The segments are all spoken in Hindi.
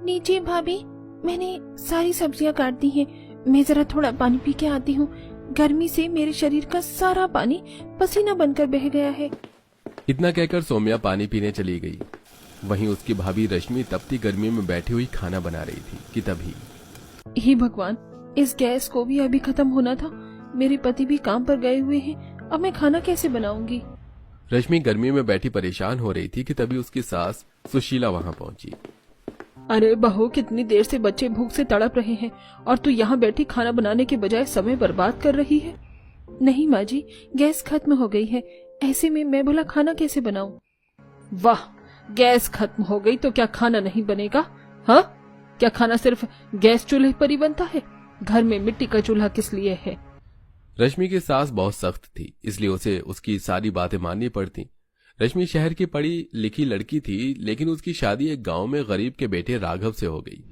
नीचे भाभी, मैंने सारी सब्जियां काट दी हैं। मैं जरा थोड़ा पानी पी के आती हूँ। गर्मी से मेरे शरीर का सारा पानी पसीना बनकर बह गया है। इतना कहकर सौम्या पानी पीने चली गई। वहीं उसकी भाभी रश्मि तपती गर्मी में बैठी हुई खाना बना रही थी कि तभी, हे भगवान, इस गैस को भी अभी खत्म होना था। मेरे पति भी काम पर गए हुए हैं, अब मैं खाना कैसे बनाऊंगी। रश्मि गर्मी में बैठी परेशान हो रही थी कि तभी उसकी सास सुशीला वहां पहुंची। अरे बहू, कितनी देर से बच्चे भूख से तड़प रहे हैं और तू यहाँ बैठी खाना बनाने के बजाय समय बर्बाद कर रही है। नहीं माँ जी, गैस खत्म हो गई है, ऐसे में मैं भला खाना कैसे बनाऊं। वाह, गैस खत्म हो गई तो क्या खाना नहीं बनेगा? हाँ, क्या खाना सिर्फ गैस चूल्हे पर ही बनता है? घर में मिट्टी का चूल्हा किस लिए है? रश्मि की सास बहुत सख्त थी, इसलिए उसे उसकी सारी बातें माननी पड़ती। रश्मि शहर की पढ़ी लिखी लड़की थी, लेकिन उसकी शादी एक गांव में गरीब के बेटे राघव से हो गई।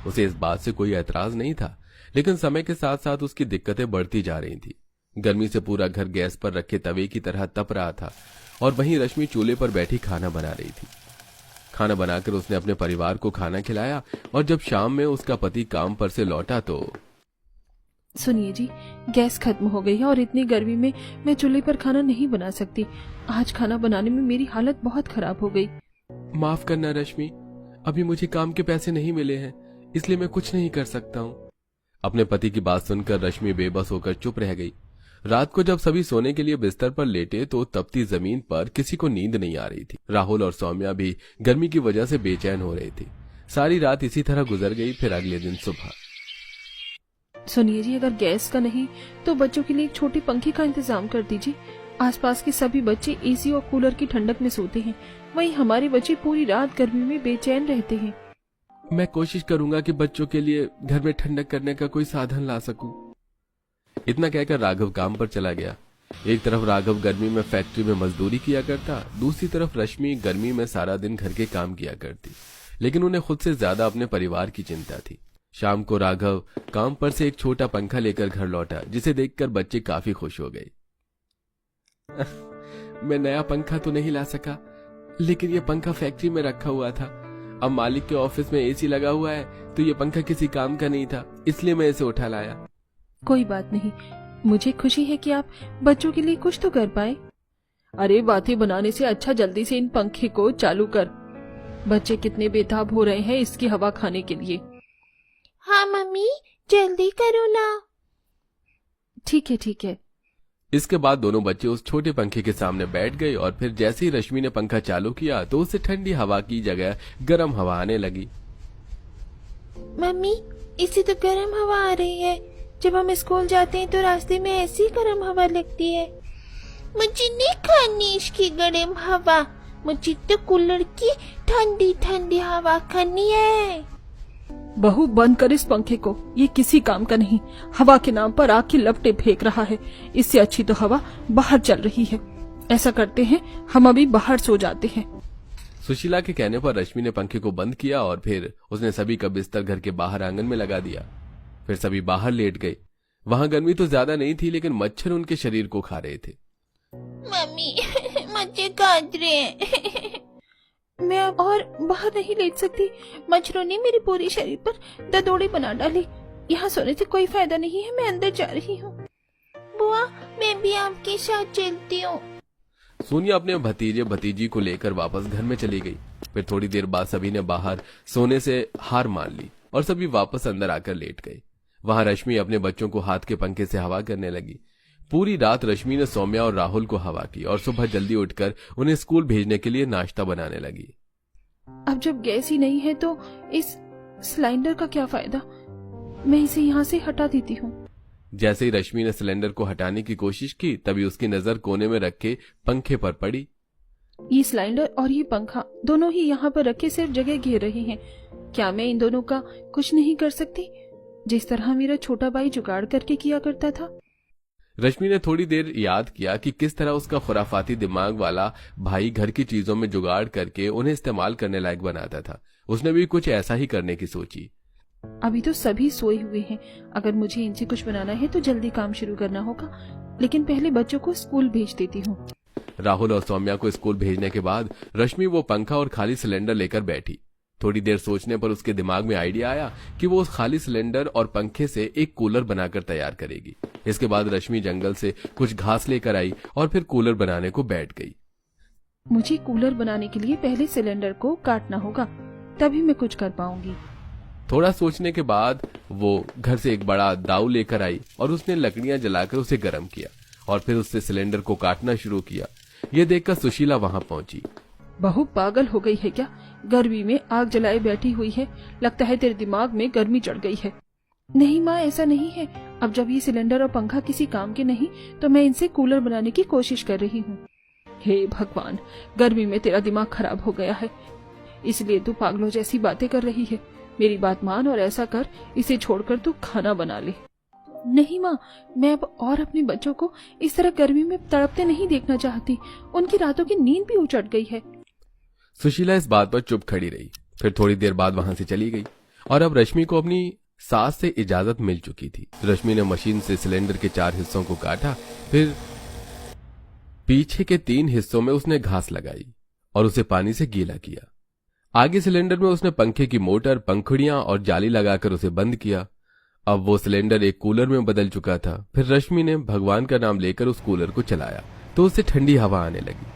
उसे इस बात से कोई ऐतराज नहीं था, लेकिन समय के साथ साथ उसकी दिक्कतें बढ़ती जा रही थी। गर्मी से पूरा घर गैस पर रखे तवे की तरह तप रहा था और वहीं रश्मि चूल्हे पर बैठी खाना बना रही थी। खाना बनाकर उसने अपने परिवार को खाना खिलाया और जब शाम में उसका पति काम पर से लौटा तो, सुनिए जी, गैस खत्म हो गई है और इतनी गर्मी में मैं चूल्हे पर खाना नहीं बना सकती। आज खाना बनाने में मेरी हालत बहुत खराब हो गई। माफ करना रश्मि, अभी मुझे काम के पैसे नहीं मिले हैं, इसलिए मैं कुछ नहीं कर सकता हूँ। अपने पति की बात सुनकर रश्मि बेबस होकर चुप रह गई। रात को जब सभी सोने के लिए बिस्तर पर लेटे तो तपती जमीन पर किसी को नींद नहीं आ रही थी। राहुल और सौम्या भी गर्मी की वजह से बेचैन हो रहे थे। सारी रात इसी तरह गुजर गई। फिर अगले दिन सुबह, सुनिए जी, अगर गैस का नहीं तो बच्चों के लिए एक छोटे पंखे का इंतजाम कर दीजिए। आसपास के सभी बच्चे एसी और कूलर की ठंडक में सोते हैं, वहीं हमारे बच्चे पूरी रात गर्मी में बेचैन रहते हैं। मैं कोशिश करूंगा कि बच्चों के लिए घर में ठंडक करने का कोई साधन ला सकूं। इतना कहकर राघव काम पर चला गया। एक तरफ राघव गर्मी में फैक्ट्री में मजदूरी किया करता, दूसरी तरफ रश्मि गर्मी में सारा दिन घर के काम किया करती, लेकिन उन्हें खुद से ज्यादा अपने परिवार की चिंता थी। शाम को राघव काम पर से एक छोटा पंखा लेकर घर लौटा, जिसे देखकर बच्चे काफी खुश हो गए। मैं नया पंखा तो नहीं ला सका, लेकिन ये पंखा फैक्ट्री में रखा हुआ था। अब मालिक के ऑफिस में एसी लगा हुआ है, तो ये पंखा किसी काम का नहीं था, इसलिए मैं इसे उठा लाया। कोई बात नहीं, मुझे खुशी है कि आप बच्चों के लिए कुछ तो कर पाए। अरे, बातें बनाने से अच्छा जल्दी से इन पंखे को चालू कर। बच्चे कितने बेताब हो रहे हैं इसकी हवा खाने के लिए। हाँ मम्मी, जल्दी करो ना। ठीक है ठीक है। इसके बाद दोनों बच्चे उस छोटे पंखे के सामने बैठ गए और फिर जैसे ही रश्मि ने पंखा चालू किया तो उससे ठंडी हवा की जगह गर्म हवा आने लगी। मम्मी, इससे तो गर्म हवा आ रही है। जब हम स्कूल जाते हैं तो रास्ते में ऐसी गर्म हवा लगती है। मुझे नहीं खानी इसकी गर्म हवा, मुझे तो कूलर की ठंडी ठंडी हवा खानी है। बहू, बंद कर इस पंखे को, ये किसी काम का नहीं। हवा के नाम पर आग की लपटें फेंक रहा है। इससे अच्छी तो हवा बाहर चल रही है। ऐसा करते हैं, हम अभी बाहर सो जाते हैं। सुशीला के कहने पर रश्मि ने पंखे को बंद किया और फिर उसने सभी का बिस्तर घर के बाहर आंगन में लगा दिया। फिर सभी बाहर लेट गए। वहां गर्मी तो ज्यादा नहीं थी, लेकिन मच्छर उनके शरीर को खा रहे थे। मम्मी, मच्छर काट रहे हैं। मैं अब और बाहर नहीं लेट सकती। मच्छरों ने मेरे पूरे शरीर पर ददोड़ी बना डाली। यहाँ सोने से कोई फायदा नहीं है, मैं अंदर जा रही हूँ। बुआ, मैं भी आपके साथ चलती हूँ। सोनिया अपने भतीजे भतीजी को लेकर वापस घर में चली गई। फिर थोड़ी देर बाद सभी ने बाहर सोने से हार मान ली और सभी वापस अंदर आकर लेट गए। वहां रश्मि अपने बच्चों को हाथ के पंखे से हवा करने लगी। पूरी रात रश्मि ने सौम्या और राहुल को हवा की और सुबह जल्दी उठकर उन्हें स्कूल भेजने के लिए नाश्ता बनाने लगी। अब जब गैस ही नहीं है तो इस सिलेंडर का क्या फायदा? मैं इसे यहाँ से हटा देती हूँ। जैसे ही रश्मि ने सिलेंडर को हटाने की कोशिश की, तभी उसकी नजर कोने में रखे पंखे पर पड़ी। ये सिलेंडर और ये पंखा दोनों ही यहाँ पर रखे सिर्फ जगह घेर रहे हैं। क्या मैं इन दोनों का कुछ नहीं कर सकती, जिस तरह मेरा छोटा भाई जुगाड़ करके किया करता था? रश्मि ने थोड़ी देर याद किया कि किस तरह उसका खुराफाती दिमाग वाला भाई घर की चीजों में जुगाड़ करके उन्हें इस्तेमाल करने लायक बनाता था। उसने भी कुछ ऐसा ही करने की सोची। अभी तो सभी सोए हुए हैं। अगर मुझे इनसे कुछ बनाना है तो जल्दी काम शुरू करना होगा, लेकिन पहले बच्चों को स्कूल भेज देती हूँ। राहुल और सौम्या को स्कूल भेजने के बाद रश्मि वो पंखा और खाली सिलेंडर लेकर बैठी। थोड़ी देर सोचने पर उसके दिमाग में आइडिया आया कि वो उस खाली सिलेंडर और पंखे से एक कूलर बनाकर तैयार करेगी। इसके बाद रश्मि जंगल से कुछ घास लेकर आई और फिर कूलर बनाने को बैठ गई। मुझे कूलर बनाने के लिए पहले सिलेंडर को काटना होगा, तभी मैं कुछ कर पाऊंगी। थोड़ा सोचने के बाद वो घर से एक बड़ा दाव लेकर आई और उसने लकड़ियां जलाकर उसे गर्म किया और फिर उससे सिलेंडर को काटना शुरू किया। ये देखकर सुशीला वहां पहुंची। बहू पागल हो गई है क्या? गर्मी में आग जलाए बैठी हुई है, लगता है तेरे दिमाग में गर्मी चढ़ गई है। नहीं माँ, ऐसा नहीं है। अब जब ये सिलेंडर और पंखा किसी काम के नहीं तो मैं इनसे कूलर बनाने की कोशिश कर रही हूँ। हे भगवान, गर्मी में तेरा दिमाग खराब हो गया है, इसलिए तू पागलों जैसी बातें कर रही है। मेरी बात मान और ऐसा कर, इसे छोड़कर तू खाना बना ले। नहीं माँ, मैं अब और अपने बच्चों को इस तरह गर्मी में तड़पते नहीं देखना चाहती। उनकी रातों की नींद भी उचट गई है। सुशीला इस बात पर चुप खड़ी रही, फिर थोड़ी देर बाद वहां से चली गई। और अब रश्मि को अपनी सास से इजाजत मिल चुकी थी। रश्मि ने मशीन से सिलेंडर के 4 हिस्सों को काटा, फिर पीछे के 3 हिस्सों में उसने घास लगाई और उसे पानी से गीला किया। आगे सिलेंडर में उसने पंखे की मोटर, पंखुड़ियां और जाली लगाकर उसे बंद किया। अब वो सिलेंडर एक कूलर में बदल चुका था। फिर रश्मि ने भगवान का नाम लेकर उस कूलर को चलाया तो उससे ठंडी हवा आने लगी।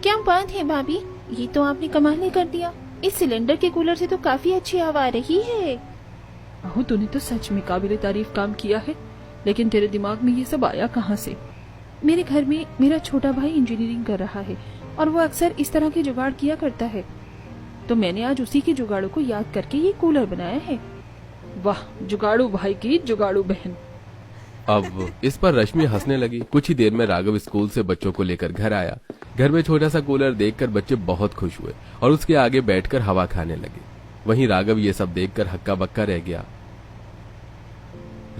क्या बात है भाभी, ये तो आपने कमाल ही कर दिया। इस सिलेंडर के कूलर से तो काफी अच्छी हवा आ रही है। अहो, तूने तो सच में काबिले तारीफ काम किया है, लेकिन तेरे दिमाग में ये सब आया कहाँ से? मेरे घर में मेरा छोटा भाई इंजीनियरिंग कर रहा है और वो अक्सर इस तरह के जुगाड़ किया करता है, तो मैंने आज उसी के जुगाड़ों को याद करके ये कूलर बनाया है। वाह, जुगाड़ू भाई की जुगाड़ू बहन। अब इस पर रश्मि हंसने लगी। कुछ ही देर में राघव स्कूल से बच्चों को लेकर घर आया। घर में छोटा सा कूलर देखकर बच्चे बहुत खुश हुए और उसके आगे बैठकर हवा खाने लगे। वहीं राघव ये सब देखकर हक्का बक्का रह गया।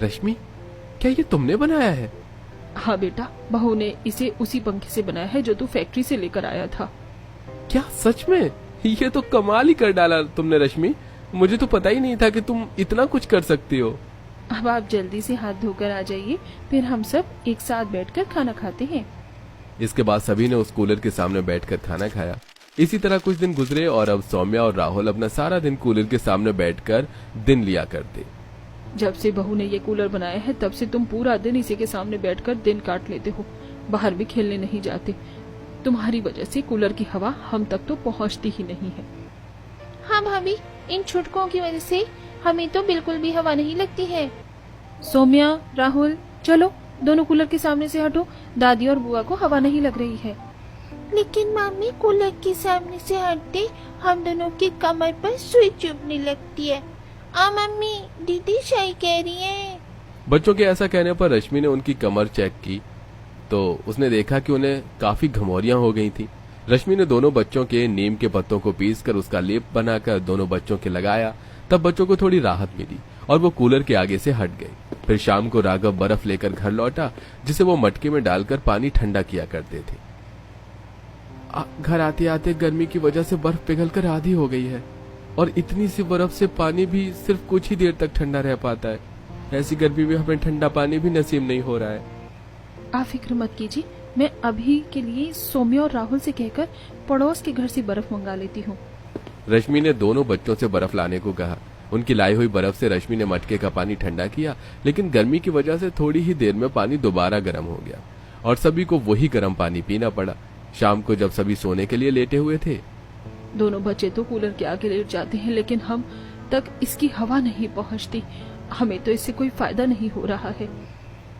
रश्मि, क्या ये तुमने बनाया है? हाँ बेटा, बहू ने इसे उसी पंखे से बनाया है जो तू फैक्ट्री से लेकर आया था। क्या सच में? ये तो कमाल ही कर डाला तुमने रश्मि। मुझे तो पता ही नहीं था कि तुम इतना कुछ कर सकती हो। अब आप जल्दी से हाथ धोकर आ जाइए, फिर हम सब एक साथ बैठकर खाना खाते हैं। इसके बाद सभी ने उस कूलर के सामने बैठकर खाना खाया। इसी तरह कुछ दिन गुजरे और अब सौम्या और राहुल अपना सारा दिन कूलर के सामने बैठकर दिन लिया करते। जब से बहू ने ये कूलर बनाया है तब से तुम पूरा दिन इसी के सामने बैठकर दिन काट लेते हो, बाहर भी खेलने नहीं जाते। तुम्हारी वजह से कूलर की हवा हम तक तो पहुंचती ही नहीं है। हाँ भाभी, इन छुटकों की वजह से हमें तो बिल्कुल भी हवा नहीं लगती है। सौम्या, राहुल, चलो दोनों कूलर के सामने से हटो। दादी और बुआ को हवा नहीं लग रही है। लेकिन मम्मी, कूलर के सामने से हटते हम दोनों की कमर पर सुई चुभने लगती है। मम्मी, दीदी सही कह रही है। बच्चों के ऐसा कहने पर रश्मि ने उनकी कमर चेक की तो उसने देखा कि उन्हें काफी घमौरियां हो गई थी। रश्मि ने दोनों बच्चों के नीम के पत्तों को पीसकर उसका लेप बनाकर दोनों बच्चों के लगाया। तब बच्चों को थोड़ी राहत मिली और वो कूलर के आगे से हट गए। फिर शाम को राघव बर्फ लेकर घर लौटा, जिसे वो मटके में डालकर पानी ठंडा किया करते थे। घर आते आते गर्मी की वजह से बर्फ पिघलकर आधी हो गई है और इतनी सी बर्फ से पानी भी सिर्फ कुछ ही देर तक ठंडा रह पाता है। ऐसी गर्मी में हमें ठंडा पानी भी नसीब नहीं हो रहा है। आप फिक्र मत कीजिए, मैं अभी के लिए सौम्या और राहुल से कहकर पड़ोस के घर से बर्फ मंगा लेती हूँ। रश्मि ने दोनों बच्चों से बर्फ लाने को कहा। उनकी लाई हुई बर्फ से रश्मि ने मटके का पानी ठंडा किया, लेकिन गर्मी की वजह से थोड़ी ही देर में पानी दोबारा गर्म हो गया और सभी को वही गर्म पानी पीना पड़ा। शाम को जब सभी सोने के लिए लेटे हुए थे, दोनों बच्चे तो कूलर के आगे लेट जाते हैं, लेकिन हम तक इसकी हवा नहीं पहुंचती। हमें तो इससे कोई फायदा नहीं हो रहा है।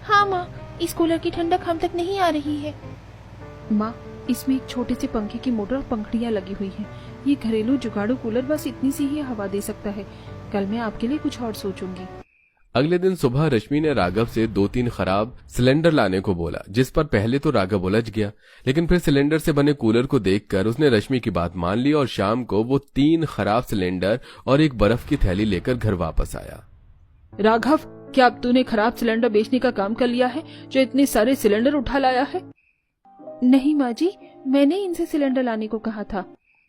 हाँ माँ, इस कूलर की ठंडक हम तक नहीं आ रही है। माँ, इसमें एक छोटे से पंखे की मोटर और पंखड़ियाँ लगी हुई हैं। ये घरेलू जुगाड़ू कूलर बस इतनी सी ही हवा दे सकता है। कल मैं आपके लिए कुछ और सोचूंगी। अगले दिन सुबह रश्मि ने राघव से 2-3 खराब सिलेंडर लाने को बोला, जिस पर पहले तो राघव उलझ गया, लेकिन फिर सिलेंडर से बने कूलर को देखकर उसने रश्मि की बात मान ली और शाम को वो 3 खराब सिलेंडर और एक बर्फ की थैली लेकर घर वापस आया। राघव, क्या अब तूने खराब सिलेंडर बेचने का काम कर लिया है जो इतने सारे सिलेंडर उठा लाया है? नहीं माँ जी, मैंने इनसे सिलेंडर लाने को कहा था।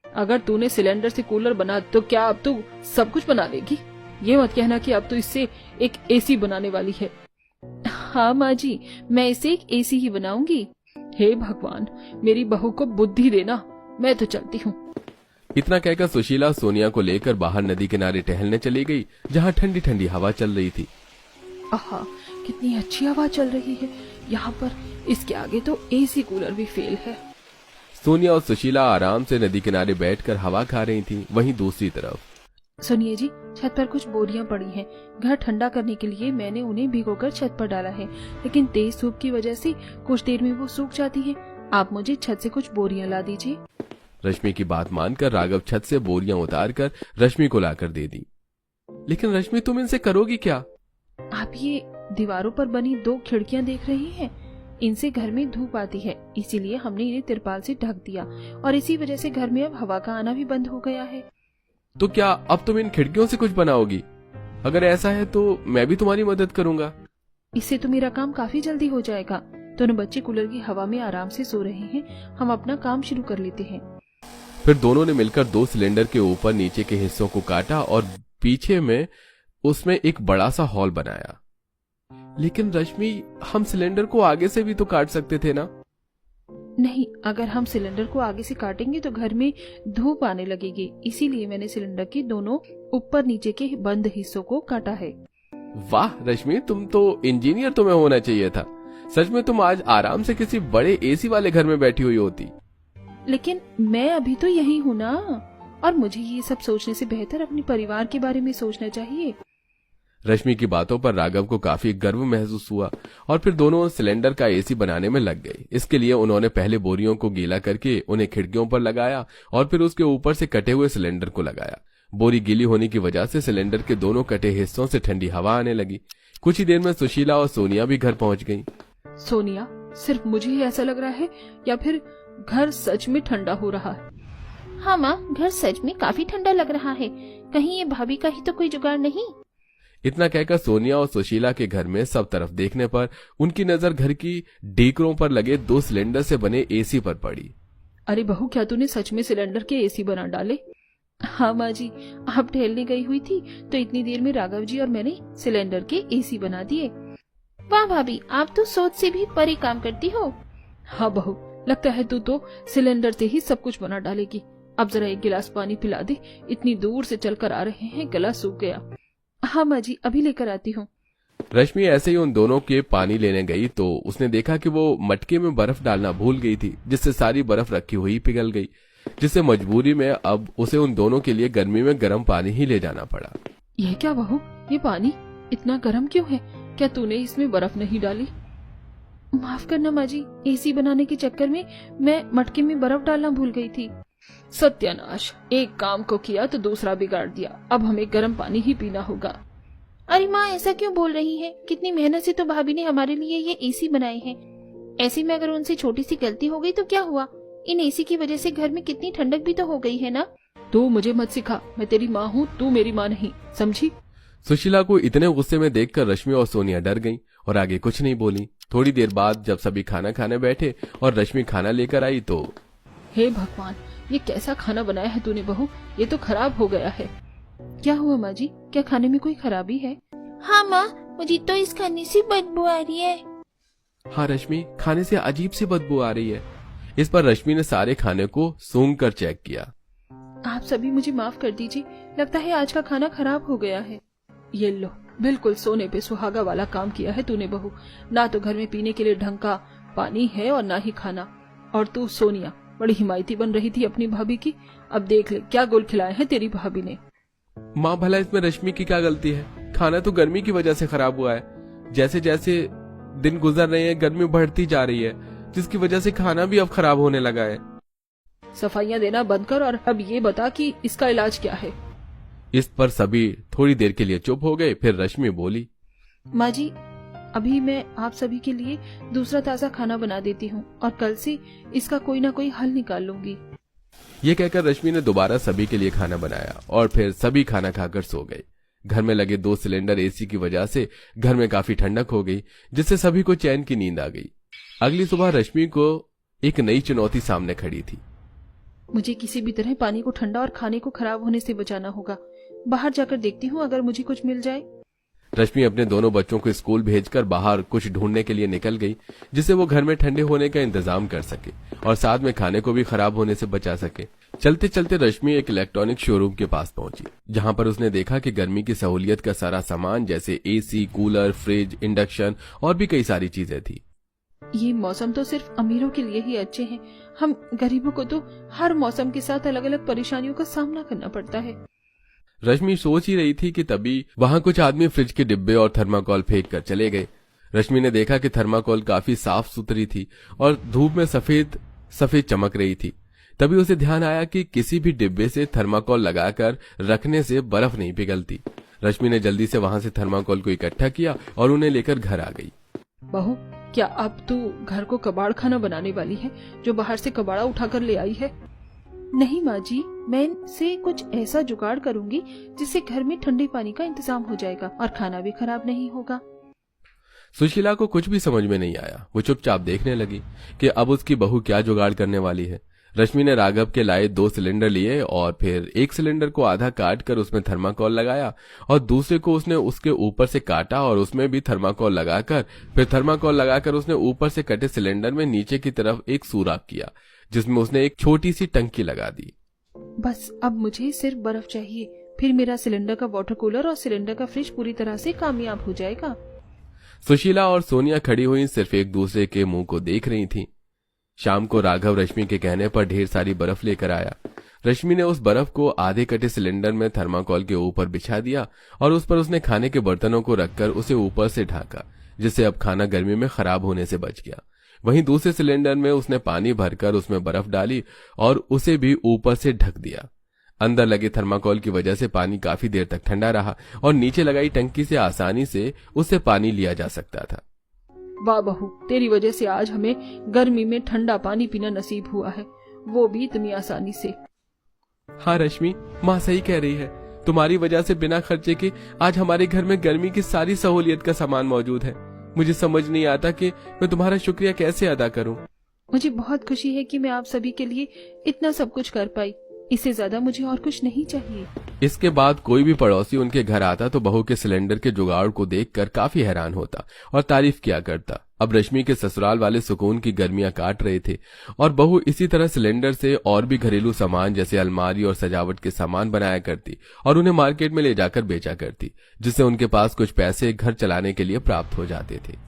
अगर तूने सिलेंडर से कूलर बना तो क्या अब तू सब कुछ बना लेगी? ये मत कहना कि अब तो इससे एक एसी बनाने वाली है। हाँ माँ जी, मैं इसे एक एसी ही बनाऊंगी। हे भगवान, मेरी बहू को बुद्धि देना। मैं तो चलती हूँ। इतना कहकर सुशीला सोनिया को लेकर बाहर नदी किनारे टहलने चली गई, जहाँ ठंडी ठंडी हवा चल रही थी। आहा, कितनी अच्छी हवा चल रही है यहाँ पर। इसके आगे तो एसी कूलर भी फेल है। सोनिया और सुशीला आराम से नदी किनारे बैठकर हवा खा रही थी। वहीं दूसरी तरफ सुनिए जी, छत पर कुछ बोरियां पड़ी हैं। घर ठंडा करने के लिए मैंने उन्हें भिगोकर छत पर डाला है, लेकिन तेज धूप की वजह से कुछ देर में वो सूख जाती हैं। आप मुझे छत से कुछ बोरियां ला दीजिए। रश्मि की बात मानकर राघव छत से बोरियां उतारकर रश्मि को लाकर दे दी। लेकिन रश्मि, तुम इनसे करोगी क्या? आप ये दीवारों पर बनी 2 खिड़कियां देख रही हैं? इनसे घर में धूप आती है, इसीलिए हमने इन्हें तिरपाल से ढक दिया और इसी वजह से घर में अब हवा का आना भी बंद हो गया है। तो क्या अब तुम इन खिड़कियों से कुछ बनाओगी? अगर ऐसा है तो मैं भी तुम्हारी मदद करूंगा। इससे तो मेरा काम काफी जल्दी हो जाएगा। दोनों बच्चे कूलर की हवा में आराम से सो रहे हैं, हम अपना काम शुरू कर लेते हैं। फिर दोनों ने मिलकर 2 सिलेंडर के ऊपर नीचे के हिस्सों को काटा और पीछे में उसमें एक बड़ा सा हॉल बनाया। लेकिन रश्मि, हम सिलेंडर को आगे से भी तो काट सकते थे ना? नहीं, अगर हम सिलेंडर को आगे से काटेंगे तो घर में धूप आने लगेगी, इसीलिए मैंने सिलेंडर के दोनों ऊपर नीचे के बंद हिस्सों को काटा है। वाह रश्मि, तुम तो इंजीनियर तुम्हें होना चाहिए था। सच में तुम आज आराम से किसी बड़े एसी वाले घर में बैठी हुई होती। लेकिन मैं अभी तो यही हूँ ना, और मुझे ये सब सोचने से बेहतर अपने परिवार के बारे में सोचना चाहिए। रश्मि की बातों पर राघव को काफी गर्व महसूस हुआ और फिर दोनों सिलेंडर का एसी बनाने में लग गए। इसके लिए उन्होंने पहले बोरियों को गीला करके उन्हें खिड़कियों पर लगाया और फिर उसके ऊपर से कटे हुए सिलेंडर को लगाया। बोरी गीली होने की वजह से सिलेंडर के दोनों कटे हिस्सों से ठंडी हवा आने लगी। कुछ ही देर में सुशीला और सोनिया भी घर पहुंच गईं। सोनिया, सिर्फ मुझे ही ऐसा लग रहा है या फिर घर सच में ठंडा हो रहा है? हाँ माँ, घर सच में काफी ठंडा लग रहा है। कहीं ये भाभी का ही तो कोई जुगाड़ नहीं? इतना कहकर सोनिया और सुशीला के घर में सब तरफ देखने पर उनकी नजर घर की डेकरों पर लगे 2 सिलेंडर से बने एसी पर पड़ी। अरे बहू, क्या तूने सच में सिलेंडर के एसी बना डाले? हाँ माँ जी, आप टहलने गई हुई थी तो इतनी देर में राघव जी और मैंने सिलेंडर के एसी बना दिए। वाह भाभी, आप तो सोच से भी परे काम करती हो। हाँ बहू, लगता है तू तो सिलेंडर से ही सब कुछ बना डालेगी। अब जरा एक गिलास पानी पिला दे, इतनी दूर से चलकर आ रहे हैं, गला सूख गया। हाँ माँ जी, अभी लेकर आती हूँ। रश्मि ऐसे ही उन दोनों के पानी लेने गई तो उसने देखा कि वो मटके में बर्फ डालना भूल गई थी, जिससे सारी बर्फ रखी हुई पिघल गई, जिससे मजबूरी में अब उसे उन दोनों के लिए गर्मी में गर्म पानी ही ले जाना पड़ा। यह क्या बहू, ये पानी इतना गर्म क्यों है? क्या तूने इसमें बर्फ नहीं डाली? माफ करना माँ जी, एसी बनाने के चक्कर में मैं मटके में बर्फ डालना भूल गई थी। सत्यानाश, एक काम को किया तो दूसरा बिगाड़ दिया। अब हमें गर्म पानी ही पीना होगा। अरे माँ, ऐसा क्यों बोल रही है? कितनी मेहनत से तो भाभी ने हमारे लिए ये एसी बनाए हैं। ऐसे में अगर उनसे छोटी सी गलती हो गई तो क्या हुआ? इन एसी की वजह से घर में कितनी ठंडक भी तो हो गई है ना। तू मुझे मत सिखा, मैं तेरी माँ हूँ, तू मेरी माँ नहीं, समझी? सुशीला को इतने गुस्से में देखकर रश्मि और सोनिया डर गईं और आगे कुछ नहीं बोली। थोड़ी देर बाद जब सभी खाना खाने बैठे और रश्मि खाना लेकर आई तो हे भगवान, ये कैसा खाना बनाया है तूने बहू? ये तो खराब हो गया है। क्या हुआ माँ जी, क्या खाने में कोई खराबी है? हाँ माँ, मुझे तो इस खाने से बदबू आ रही है। हाँ रश्मि, खाने से अजीब सी बदबू आ रही है। इस पर रश्मि ने सारे खाने को सूंघ कर चेक किया। आप सभी मुझे माफ कर दीजिए, लगता है आज का खाना खराब हो गया है। ये लो, बिल्कुल सोने पे सुहागा वाला काम किया है तूने बहू। ना तो घर में पीने के लिए ढंग का पानी है और ना ही खाना। और तू सोनिया, बड़ी हिमायती बन रही थी अपनी भाभी की, अब देख ले क्या गुल खिलाए हैं तेरी भाभी ने। माँ, भला इसमें रश्मि की क्या गलती है? खाना तो गर्मी की वजह से खराब हुआ है। जैसे जैसे दिन गुजर रहे हैं गर्मी बढ़ती जा रही है, जिसकी वजह से खाना भी अब खराब होने लगा है। सफाइयाँ देना बंद कर और अब ये बता कि इसका इलाज क्या है। इस पर सभी थोड़ी देर के लिए चुप हो गए। फिर रश्मि बोली, माँ जी, अभी मैं आप सभी के लिए दूसरा ताज़ा खाना बना देती हूँ और कल से इसका कोई ना कोई हल निकाल लूंगी। ये कहकर रश्मि ने दोबारा सभी के लिए खाना बनाया और फिर सभी खाना खाकर सो गए। घर में लगे 2 सिलेंडर एसी की वजह से घर में काफी ठंडक हो गई, जिससे सभी को चैन की नींद आ गई। अगली सुबह रश्मि को एक नई चुनौती सामने खड़ी थी। मुझे किसी भी तरह पानी को ठंडा और खाने को खराब होने से बचाना होगा। बाहर जाकर देखती हूँ अगर मुझे कुछ मिल जाए। रश्मि अपने दोनों बच्चों को स्कूल भेजकर बाहर कुछ ढूंढने के लिए निकल गई, जिससे वो घर में ठंडे होने का इंतजाम कर सके और साथ में खाने को भी खराब होने से बचा सके। चलते चलते रश्मि एक इलेक्ट्रॉनिक शोरूम के पास पहुंची, जहां पर उसने देखा कि गर्मी की सहूलियत का सारा सामान जैसे एसी, कूलर, फ्रिज, इंडक्शन और भी कई सारी चीजें थी। ये मौसम तो सिर्फ अमीरों के लिए ही अच्छे हैं। हम गरीबों को तो हर मौसम के साथ अलग अलग परेशानियों का सामना करना पड़ता है। रश्मि सोच ही रही थी कि तभी वहां कुछ आदमी फ्रिज के डिब्बे और थर्माकोल फेंक कर चले गए। रश्मि ने देखा कि थर्माकोल काफी साफ सुथरी थी और धूप में सफेद सफेद चमक रही थी। तभी उसे ध्यान आया कि किसी भी डिब्बे से थर्माकोल लगाकर रखने से बर्फ नहीं पिघलती। रश्मि ने जल्दी से वहां से थर्माकोल को इकट्ठा किया और उन्हें लेकर घर आ गई। बहू, क्या अब तू घर को कबाड़ खाना बनाने वाली है जो बाहर से कबाड़ा उठाकर ले आई है? नहीं माँ जी, मैं इनसे कुछ ऐसा जुगाड़ करूंगी जिससे घर में ठंडे पानी का इंतजाम हो जाएगा और खाना भी खराब नहीं होगा। सुशीला को कुछ भी समझ में नहीं आया। वो चुपचाप देखने लगी कि अब उसकी बहू क्या जुगाड़ करने वाली है। रश्मि ने राघव के लाए 2 सिलेंडर लिए और फिर एक सिलेंडर को आधा काट कर उसमें थर्माकोल लगाया और दूसरे को उसने उसके ऊपर से काटा और उसमें भी थर्माकोल लगाकर फिर थर्माकोल लगाकर उसने ऊपर से कटे सिलेंडर में नीचे की तरफ एक सुराख किया, जिसमें उसने एक छोटी सी टंकी लगा दी। बस अब मुझे सिर्फ बर्फ चाहिए, फिर मेरा सिलेंडर का वाटर कूलर और सिलेंडर का फ्रिज पूरी तरह से कामयाब हो जाएगा। सुशीला और सोनिया खड़ी हुई सिर्फ एक दूसरे के मुंह को देख रही थी। शाम को राघव रश्मि के कहने पर ढेर सारी बर्फ लेकर आया। रश्मि ने उस बर्फ को आधे कटे सिलेंडर में थर्माकोल के ऊपर बिछा दिया और उस पर उसने खाने के बर्तनों को रखकर उसे ऊपर से ढाका, जिससे अब खाना गर्मी में खराब होने से बच गया। वहीं दूसरे सिलेंडर में उसने पानी भरकर उसमें बर्फ डाली और उसे भी ऊपर से ढक दिया। अंदर लगे थर्माकोल की वजह से पानी काफी देर तक ठंडा रहा और नीचे लगाई टंकी से आसानी से उससे पानी लिया जा सकता था। वाह बहू, तेरी वजह से आज हमें गर्मी में ठंडा पानी पीना नसीब हुआ है, वो भी इतनी आसानी से। हाँ रश्मि, माँ सही कह रही है। तुम्हारी वजह से बिना खर्चे के आज हमारे घर में गर्मी की सारी सहूलियत का सामान मौजूद है। मुझे समझ नहीं आता कि मैं तुम्हारा शुक्रिया कैसे अदा करूं। मुझे बहुत खुशी है कि मैं आप सभी के लिए इतना सब कुछ कर पाई। इससे ज्यादा मुझे और कुछ नहीं चाहिए। इसके बाद कोई भी पड़ोसी उनके घर आता तो बहू के सिलेंडर के जुगाड़ को देखकर काफी हैरान होता और तारीफ किया करता। अब रश्मि के ससुराल वाले सुकून की गर्मियां काट रहे थे और बहू इसी तरह सिलेंडर से और भी घरेलू सामान जैसे अलमारी और सजावट के सामान बनाया करती और उन्हें मार्केट में ले जाकर बेचा करती, जिससे उनके पास कुछ पैसे घर चलाने के लिए प्राप्त हो जाते थे।